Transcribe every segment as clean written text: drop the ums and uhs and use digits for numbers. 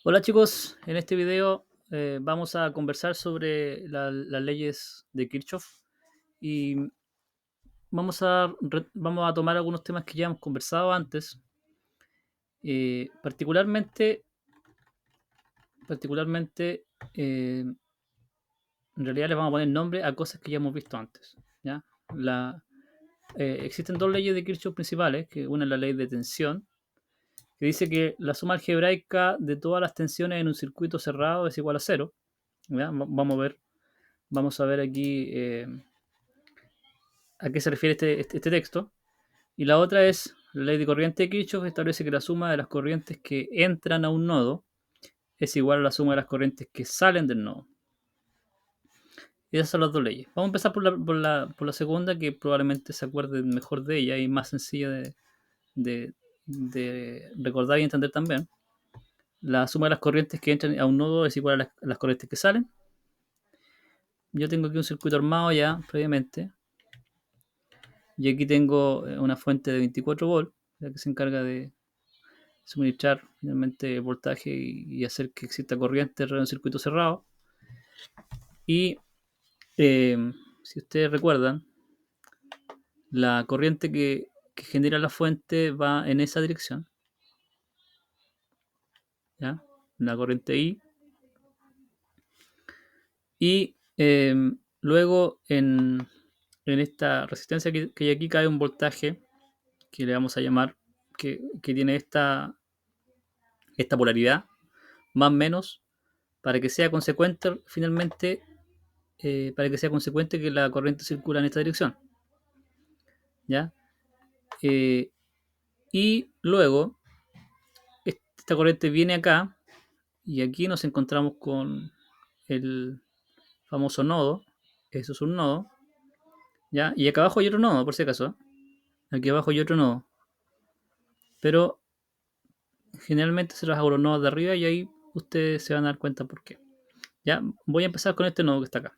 Hola chicos, en este video vamos a conversar sobre las leyes de Kirchhoff y vamos a tomar algunos temas que ya hemos conversado antes. Particularmente en realidad le vamos a poner nombre a cosas que ya hemos visto antes. ¿Ya? Existen dos leyes de Kirchhoff principales, que una es la ley de tensión, que dice que la suma algebraica de todas las tensiones en un circuito cerrado es igual a cero. ¿Ya? Vamos a ver aquí a qué se refiere este texto. Y la otra es la ley de corriente de Kirchhoff, establece que la suma de las corrientes que entran a un nodo es igual a la suma de las corrientes que salen del nodo. Y esas son las dos leyes. Vamos a empezar por la segunda, que probablemente se acuerden mejor de ella y más sencilla de recordar y entender también. La suma de las corrientes que entran a un nodo es igual a las corrientes que salen. Yo tengo aquí un circuito armado ya previamente. Y aquí tengo una fuente de 24 volts, la que se encarga de suministrar finalmente voltaje y hacer que exista corriente en un circuito cerrado. Y si ustedes recuerdan, la corriente que genera la fuente va en esa dirección, ¿ya? La corriente I. Y luego en esta resistencia que hay aquí cae un voltaje que le vamos a llamar, que tiene esta polaridad, más o menos, para que sea consecuente finalmente, para que sea consecuente que la corriente circula en esta dirección. ¿Ya? Eh, y luego, esta corriente viene acá y aquí nos encontramos con el famoso nodo. Eso es un nodo. ¿Ya? Y acá abajo hay otro nodo, por si acaso. Aquí abajo hay otro nodo. Pero generalmente se trabaja con los nodos de arriba y ahí ustedes se van a dar cuenta por qué. ¿Ya? Voy a empezar con este nodo que está acá.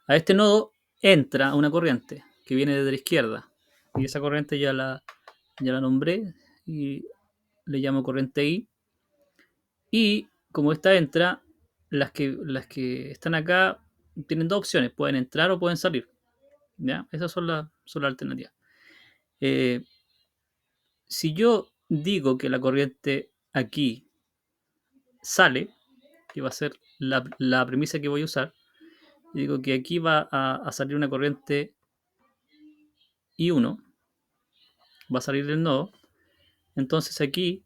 A este nodo entra una corriente que viene desde la izquierda. Y esa corriente ya la nombré y le llamo corriente I. Y como esta entra, las que están acá tienen dos opciones, pueden entrar o pueden salir. ¿Ya? Esas son las alternativas. Eh, si yo digo que la corriente aquí sale, que va a ser la premisa que voy a usar, y digo que aquí va a salir una corriente I1, va a salir del nodo, entonces aquí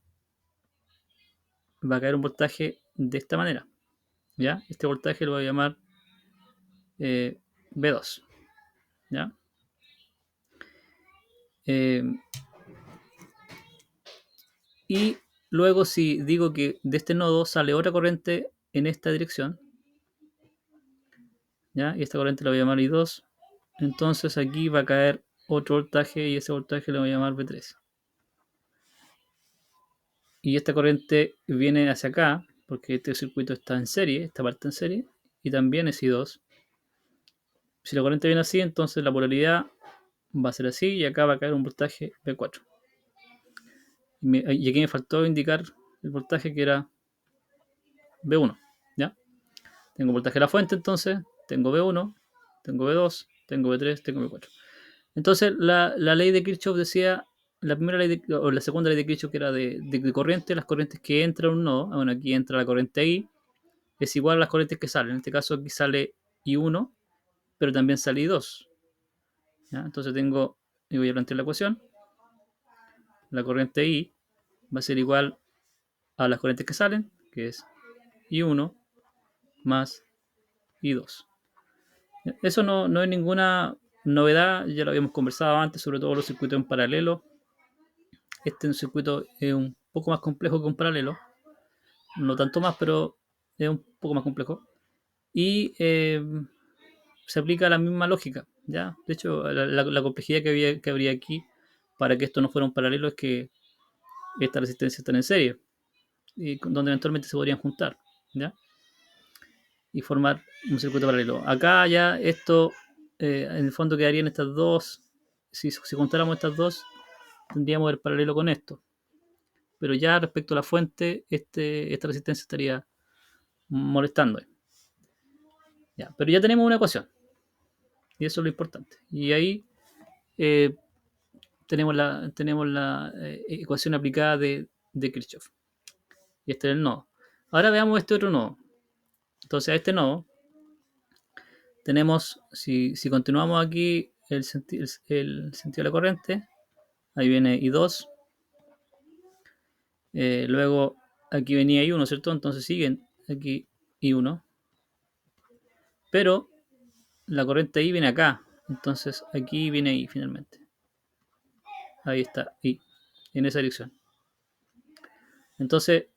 va a caer un voltaje de esta manera. ¿Ya? Este voltaje lo voy a llamar B2. ¿Ya? Eh, y luego si digo que de este nodo sale otra corriente en esta dirección, ¿ya? Y esta corriente la voy a llamar I2, entonces aquí va a caer otro voltaje y ese voltaje lo voy a llamar B3. Y esta corriente viene hacia acá, porque este circuito está en serie, esta parte en serie, y también es I2. Si la corriente viene así, entonces la polaridad va a ser así y acá va a caer un voltaje B4. Y aquí me faltó indicar el voltaje que era B1. ¿Ya? Tengo voltaje de la fuente, entonces tengo B1, tengo B2, tengo B3, tengo B4. Entonces la ley de Kirchhoff decía, la primera ley o la segunda ley de Kirchhoff, que era de corriente, las corrientes que entran a un nodo, bueno, aquí entra la corriente I, es igual a las corrientes que salen. En este caso aquí sale I1, pero también sale I2. ¿Ya? Entonces y voy a plantear la ecuación, la corriente I va a ser igual a las corrientes que salen, que es I1 más I2. Eso no es ninguna novedad, ya lo habíamos conversado antes, sobre todo los circuitos en paralelo. Este es un circuito un poco más complejo que un paralelo, no tanto más, pero es un poco más complejo. Y se aplica la misma lógica, ¿ya? De hecho, la complejidad que habría aquí para que esto no fuera un paralelo es que estas resistencias están en serie, y donde eventualmente se podrían juntar, ¿ya? Y formar un circuito paralelo. Acá ya esto, en el fondo quedarían estas dos, si juntáramos estas dos, tendríamos el paralelo con esto. pero ya respecto a la fuente, esta resistencia estaría molestando. Ya, pero ya tenemos una ecuación, y eso es lo importante. Y ahí eh, tenemos la ecuación aplicada de Kirchhoff. Y este es el nodo. Ahora veamos este otro nodo. Entonces a este nodo tenemos, si continuamos aquí el sentido de la corriente, ahí viene I2, luego aquí venía I1, ¿cierto? Entonces siguen aquí I1, pero la corriente I viene acá, entonces aquí viene I finalmente. Ahí está I, en esa dirección. Entonces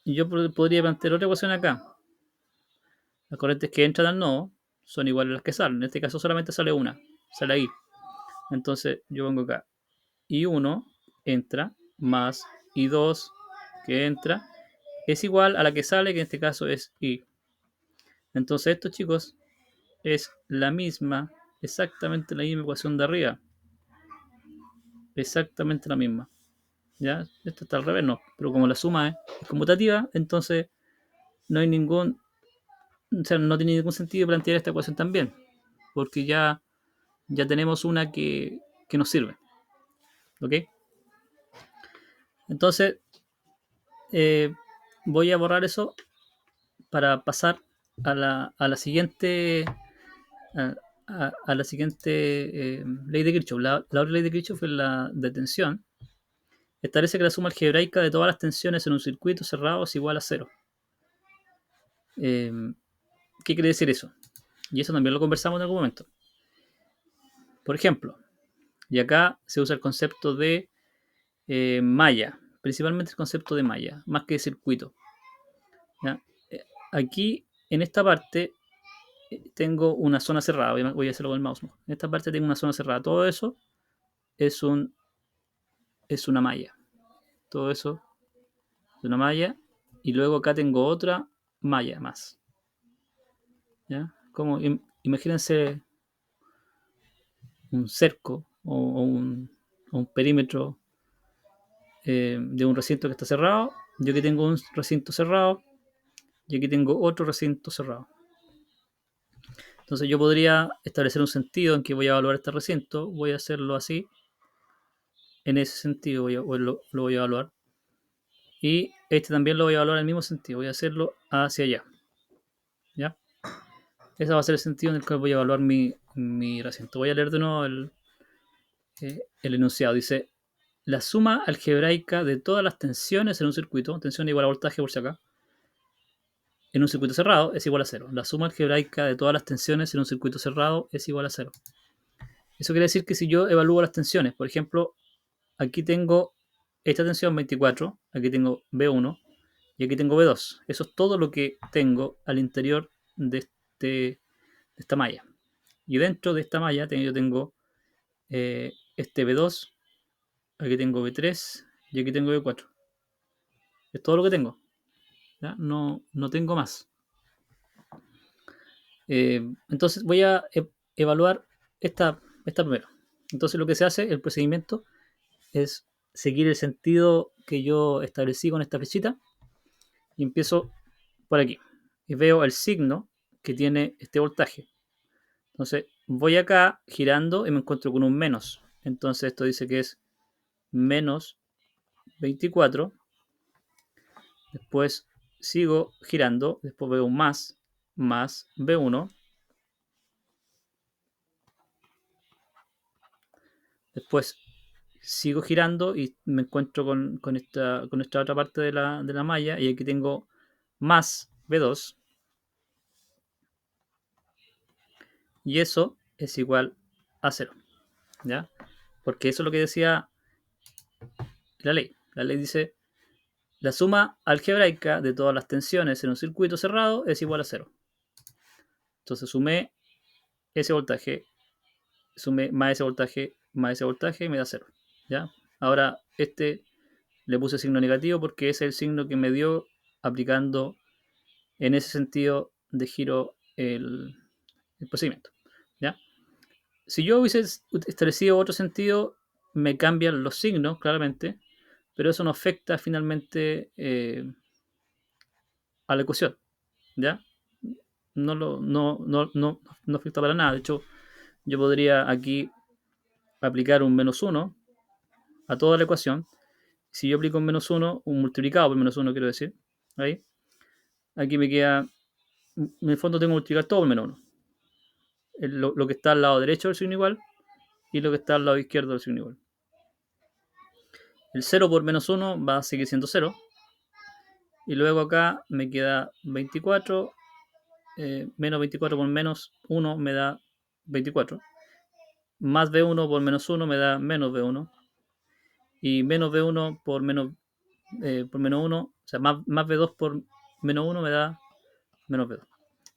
yo podría plantear otra ecuación acá. Las corrientes que entran al nodo son iguales a las que salen. En este caso solamente sale una, sale ahí. Entonces yo pongo acá I1 entra más I2 que entra es igual a la que sale, que en este caso es I. Entonces esto, chicos, es la misma, exactamente la misma ecuación de arriba. Exactamente la misma. ¿Ya? Esto está al revés, no. Pero como la suma es conmutativa, entonces no hay ningún, o sea, no tiene ningún sentido plantear esta ecuación también. Porque ya tenemos una que nos sirve. ¿Ok? Entonces, voy a borrar eso para pasar a la siguiente a la siguiente ley de Kirchhoff. La otra ley de Kirchhoff es la de tensión. Establece que la suma algebraica de todas las tensiones en un circuito cerrado es igual a cero. ¿Qué quiere decir eso? Y eso también lo conversamos en algún momento. Por ejemplo, y acá se usa el concepto de malla, principalmente el concepto de malla, más que de circuito. ¿Ya? Aquí, en esta parte, tengo una zona cerrada. Voy a hacerlo con el mouse. En esta parte tengo una zona cerrada. Todo eso es una malla. Todo eso es una malla. Y luego acá tengo otra malla más. ¿Ya? Como imagínense un cerco o un perímetro de un recinto que está cerrado. Yo aquí tengo un recinto cerrado y aquí tengo otro recinto cerrado. Entonces yo podría establecer un sentido en que voy a evaluar este recinto. Voy a hacerlo así. En ese sentido lo voy a evaluar. Y este también lo voy a evaluar en el mismo sentido. Voy a hacerlo hacia allá. ¿Ya? Ese va a ser el sentido en el que voy a evaluar mi recinto. Voy a leer de nuevo el enunciado. Dice, la suma algebraica de todas las tensiones en un circuito, tensión igual a voltaje por si acá, en un circuito cerrado es igual a cero. La suma algebraica de todas las tensiones en un circuito cerrado es igual a cero. Eso quiere decir que si yo evalúo las tensiones, por ejemplo, aquí tengo esta tensión 24, aquí tengo B1 y aquí tengo B2. Eso es todo lo que tengo al interior de esta malla. Y dentro de esta malla yo tengo este B2, aquí tengo B3 y aquí tengo B4. Es todo lo que tengo. ¿Ya? No tengo más. Entonces voy a evaluar esta primero. Entonces lo que se hace, el procedimiento, es seguir el sentido que yo establecí con esta flechita y empiezo por aquí. Y veo el signo que tiene este voltaje. Entonces voy acá girando y me encuentro con un menos. Entonces esto dice que es menos 24. Después sigo girando, después veo un más B1. Después sigo girando y me encuentro con esta otra parte de la malla y aquí tengo más B2 y eso es igual a 0. ¿Ya? Porque eso es lo que decía la ley. La ley dice, la suma algebraica de todas las tensiones en un circuito cerrado es igual a 0. Entonces sumé ese voltaje, sumé más ese voltaje y me da 0. ¿Ya? Ahora le puse signo negativo porque es el signo que me dio aplicando en ese sentido de giro el procedimiento. ¿Ya? Si yo hubiese establecido otro sentido, me cambian los signos, claramente, pero eso no afecta finalmente a la ecuación, ¿ya? No afecta para nada. De hecho, yo podría aquí aplicar un -1 a toda la ecuación. Si yo aplico un -1, un multiplicado por -1, quiero decir, ahí, aquí me queda, en el fondo tengo que multiplicar todo por -1. Lo que está al lado derecho del signo igual y lo que está al lado izquierdo del signo igual. El 0 por -1 va a seguir siendo 0. Y luego acá me queda 24. Menos 24 por -1 me da 24. Más B1 por -1 me da menos B1. Y menos B1 por -1, o sea, más B2 por -1 me da menos B2.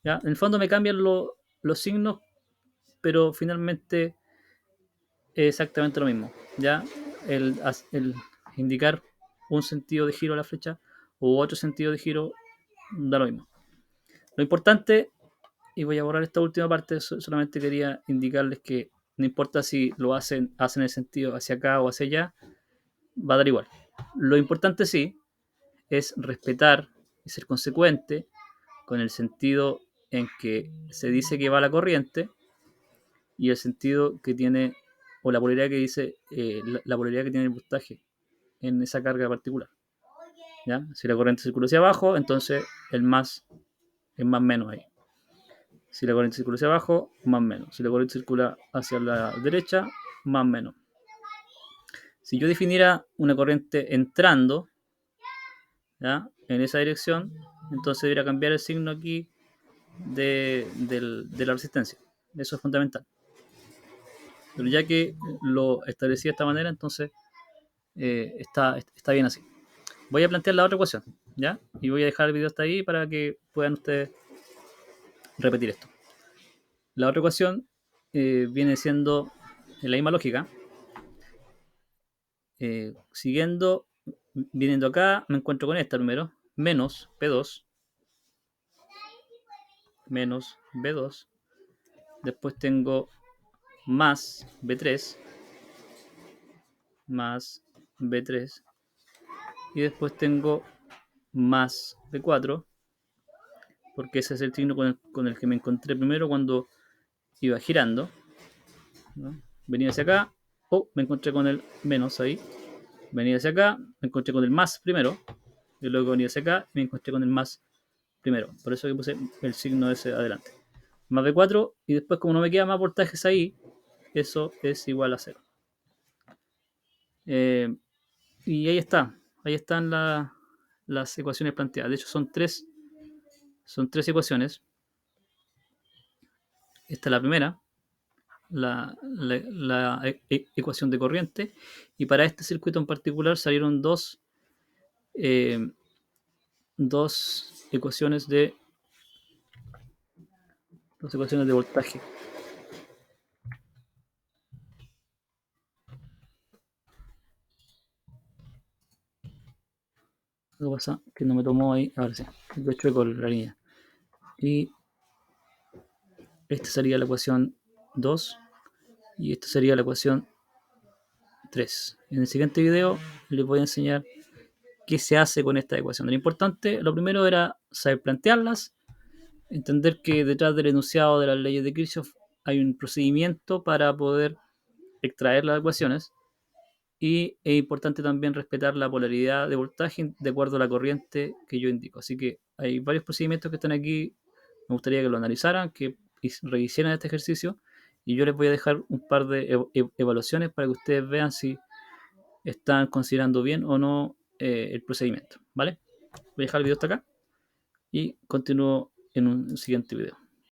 ¿Ya? En el fondo me cambian los signos, pero finalmente es exactamente lo mismo. ¿Ya? El indicar un sentido de giro a la flecha u otro sentido de giro da lo mismo. Lo importante, y voy a borrar esta última parte, solamente quería indicarles que no importa si lo hacen el sentido hacia acá o hacia allá, va a dar igual. Lo importante sí es respetar y ser consecuente con el sentido en que se dice que va la corriente y el sentido que tiene, o la polaridad que dice, la polaridad que tiene el voltaje en esa carga particular. ¿Ya? Si la corriente circula hacia abajo, entonces el más es más menos ahí. Si la corriente circula hacia abajo, más menos. Si la corriente circula hacia la derecha, más menos. Si yo definiera una corriente entrando, ¿ya?, en esa dirección, entonces debería cambiar el signo aquí de la resistencia. Eso es fundamental. Pero ya que lo establecí de esta manera, entonces está bien así. Voy a plantear la otra ecuación, ¿ya? Y voy a dejar el video hasta ahí para que puedan ustedes repetir esto. La otra ecuación viene siendo la misma lógica. Siguiendo, viniendo acá, me encuentro con esta primero, menos B2, menos B2. Después tengo más B3, más B3. Y después tengo más B4, porque ese es el signo con el que me encontré primero cuando iba girando, ¿no? Venía hacia acá, me encontré con el menos ahí. Venía hacia acá, me encontré con el más primero. Y luego venía hacia acá, me encontré con el más primero. Por eso que puse el signo ese adelante. Más B4, y después como no me quedan más voltajes ahí, eso es igual a 0. Y ahí está. Ahí están las ecuaciones planteadas. De hecho, son tres ecuaciones. Esta es la primera, la ecuación de corriente. Y para este circuito en particular salieron dos ecuaciones de voltaje. Lo que pasa es que no me tomó ahí. Ahora sí, lo chueco la línea. Y esta sería la ecuación 2 y esta sería la ecuación 3. En el siguiente video les voy a enseñar qué se hace con esta ecuación. Lo importante, lo primero era saber plantearlas, entender que detrás del enunciado de las leyes de Kirchhoff hay un procedimiento para poder extraer las ecuaciones, y es importante también respetar la polaridad de voltaje de acuerdo a la corriente que yo indico. Así que hay varios procedimientos que están aquí. Me gustaría que lo analizaran, que revisaran este ejercicio, y yo les voy a dejar un par de evaluaciones para que ustedes vean si están considerando bien o no el procedimiento, ¿vale? Voy a dejar el video hasta acá y continúo en un siguiente video.